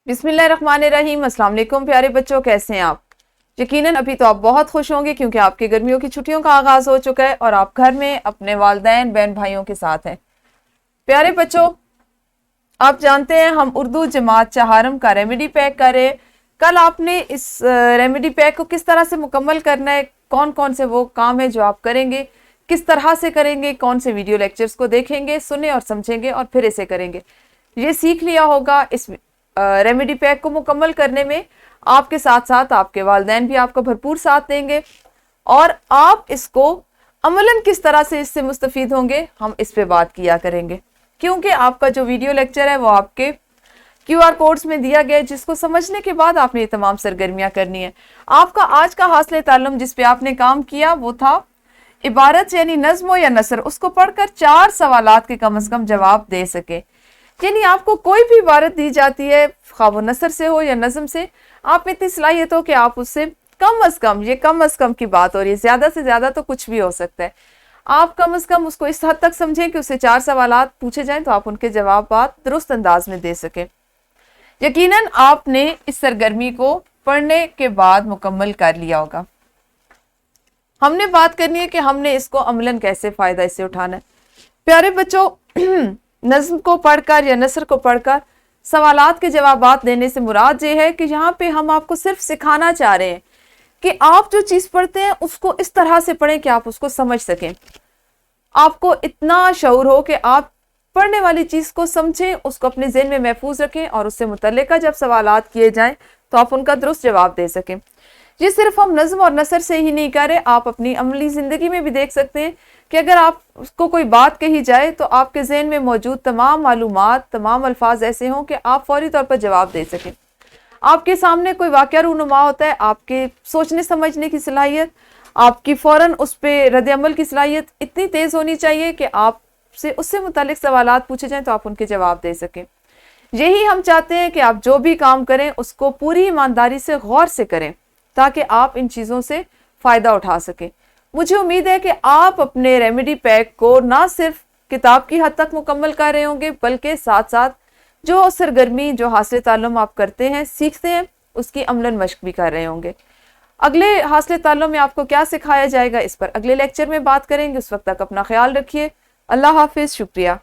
बिस्मिल्लाहिर्रहमानिर्रहीम। अस्सलाम वालेकुम प्यारे बच्चों, कैसे हैं आप? यकीनन अभी तो आप बहुत खुश होंगे क्योंकि आपके गर्मियों की छुट्टियों का आगाज़ हो चुका है और आप घर में अपने वालिदैन बहन भाइयों के साथ हैं। प्यारे बच्चों, आप जानते हैं हम उर्दू जमात चहारम का रेमेडी पैक कर रहे हैं। कल आपने इस रेमेडी पैक को किस तरह से मुकम्मल करना है, कौन कौन से वो काम है जो आप करेंगे, किस तरह से करेंगे, कौन से वीडियो लेक्चर्स को देखेंगे, सुने और समझेंगे और फिर इसे करेंगे, ये सीख लिया होगा। इस रेमेडी पैक को मुकम्मल करने में आपके साथ साथ आपके वालिदैन भी आपका भरपूर साथ देंगे और आप इसको अमलन किस तरह से इससे मुस्तफीद होंगे, हम इस पे बात किया करेंगे। क्योंकि आपका जो वीडियो लेक्चर है वो आपके QR कोड्स में दिया गया है, जिसको समझने के बाद आपने ये तमाम सरगर्मियां करनी है। आपका आज का हासिल ताल्लुम जिस पे आपने काम किया वो था इबारत यानी नज़्म या नसर, उसको पढ़कर 4 सवालात के कम से कम जवाब दे सके। यानी आपको कोई भी इबारत दी जाती है, खा वो नसर से हो या नज़म से, आप में इतनी सलाहियत हो कि आप उससे कम अज़ कम, ये कम अज़ कम की बात हो रही है, ज़्यादा से ज़्यादा तो कुछ भी हो सकता है, आप कम अज़ कम उसको इस हद तक समझें कि उससे 4 सवालात पूछे जाएं तो आप उनके जवाब दुरुस्त अंदाज में दे सकें। यकीनन आपने इस सरगर्मी को पढ़ने के बाद मुकम्मल कर लिया होगा। हमने बात करनी है कि हमने इसको अमलन कैसे फ़ायदा इससे उठाना है। प्यारे बच्चों, नज़्म को पढ़कर या नसर को पढ़कर सवालात के जवाबात देने से मुराद ये है कि यहाँ पे हम आपको सिर्फ सिखाना चाह रहे हैं कि आप जो चीज़ पढ़ते हैं उसको इस तरह से पढ़ें कि आप उसको समझ सकें। आपको इतना शऊर हो कि आप पढ़ने वाली चीज़ को समझें, उसको अपने ज़हन में महफूज रखें और उससे मुतल्लिका जब सवालात किए जाएं तो आप उनका दुरुस्त जवाब दे सकें। ये सिर्फ हम नज़्म और नसर से ही नहीं कर रहे, आप अपनी अमली ज़िंदगी में भी देख सकते हैं कि अगर आपको कोई बात कही जाए तो आपके ज़हन में मौजूद तमाम मालूमात, तमाम अल्फाज ऐसे हों कि आप फौरी तौर पर जवाब दे सकें। आपके सामने कोई वाक़या रूनुमा होता है, आपके सोचने समझने की सलाहियत, आपकी फ़ौरन उस पर रद्द अमल की सलाहियत इतनी तेज़ होनी चाहिए कि आपसे उससे मुतालिक सवालात पूछे जाएँ तो आप उनके जवाब दे सकें। यही हम चाहते हैं कि आप जो भी काम करें उसको पूरी ईमानदारी से गौर से करें ताकि आप इन चीज़ों से फ़ायदा उठा सकें। मुझे उम्मीद है कि आप अपने रेमेडी पैक को ना सिर्फ किताब की हद तक मुकम्मल कर रहे होंगे बल्कि साथ साथ जो सरगर्मी, जो हासिल ताल्लुम आप करते हैं, सीखते हैं, उसकी अमलन मश्क भी कर रहे होंगे। अगले हासिल ताल्लुम में आपको क्या सिखाया जाएगा इस पर अगले लेक्चर में बात करेंगे। उस वक्त तक अपना ख्याल रखिए। अल्लाह हाफिज़। शुक्रिया।